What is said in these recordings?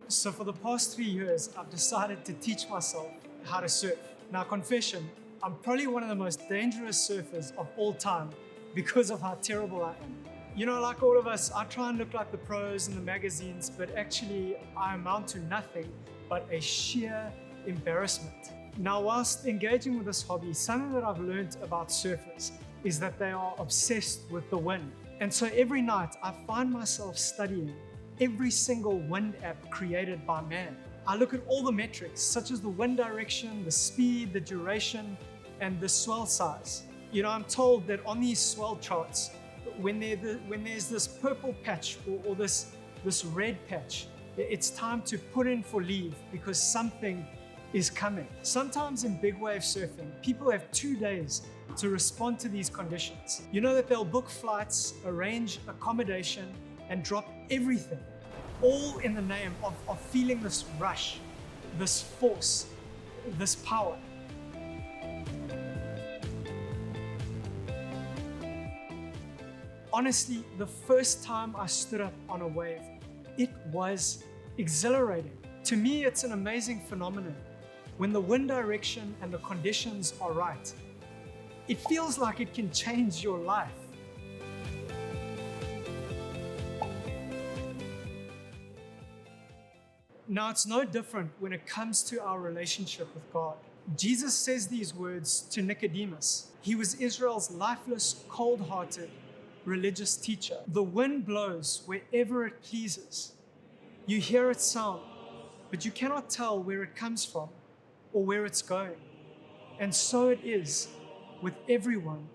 So for the past 3 years, I've decided to teach myself how to surf. Now, confession, I'm probably one of the most dangerous surfers of all time because of how terrible I am. You know, like all of us, I try and look like the pros in the magazines, but actually I amount to nothing but a sheer embarrassment. Now, whilst engaging with this hobby, something that I've learned about surfers is that they are obsessed with the wind. And so every night I find myself studying every single wind app created by man. I look at all the metrics, such as the wind direction, the speed, the duration, and the swell size. You know, I'm told that on these swell charts, when there's this purple patch or this red patch, it's time to put in for leave because something is coming. Sometimes in big wave surfing, people have 2 days to respond to these conditions. You know that they'll book flights, arrange accommodation, and drop everything, all in the name of feeling this rush, this force, this power. Honestly, the first time I stood up on a wave, it was exhilarating. To me, it's an amazing phenomenon. When the wind direction and the conditions are right, it feels like it can change your life. Now, it's no different when it comes to our relationship with God. Jesus says these words to Nicodemus. He was Israel's lifeless, cold-hearted, religious teacher. The wind blows wherever it pleases. You hear its sound, but you cannot tell where it comes from or where it's going. And so it is with everyone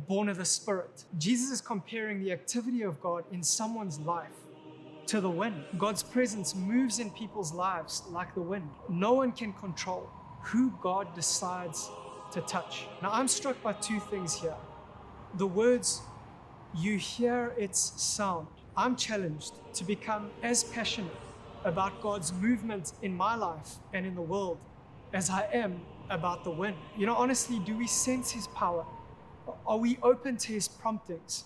born of the Spirit. Jesus is comparing the activity of God in someone's life to the wind. God's presence moves in people's lives like the wind. No one can control who God decides to touch. Now, I'm struck by 2 things here. The words, you hear its sound. I'm challenged to become as passionate about God's movement in my life and in the world as I am about the wind. You know, honestly, do we sense His power? Are we open to His promptings?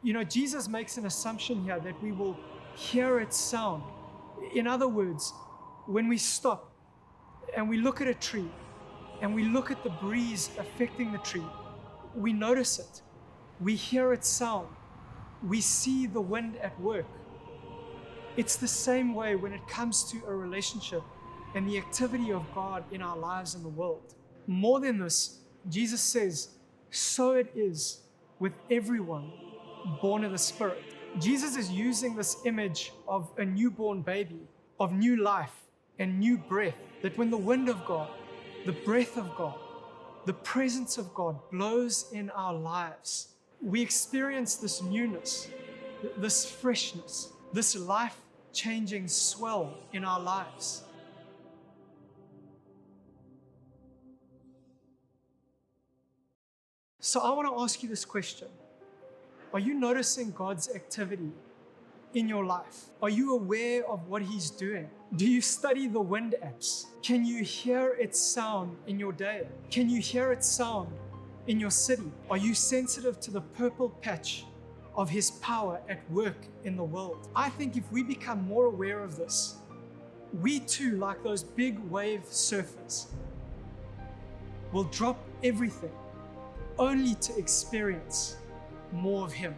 You know, Jesus makes an assumption here that we will hear its sound. In other words, when we stop and we look at a tree and we look at the breeze affecting the tree, we notice it. We hear its sound. We see the wind at work. It's the same way when it comes to a relationship and the activity of God in our lives and the world. More than this, Jesus says, so it is with everyone born of the Spirit. Jesus is using this image of a newborn baby, of new life and new breath, that when the wind of God, the breath of God, the presence of God blows in our lives, we experience this newness, this freshness, this life-changing swell in our lives. So I want to ask you this question. Are you noticing God's activity in your life? Are you aware of what He's doing? Do you study the wind apps? Can you hear its sound in your day? Can you hear its sound in your city? Are you sensitive to the purple patch of His power at work in the world? I think if we become more aware of this, we too, like those big wave surfers, will drop everything only to experience more of Him.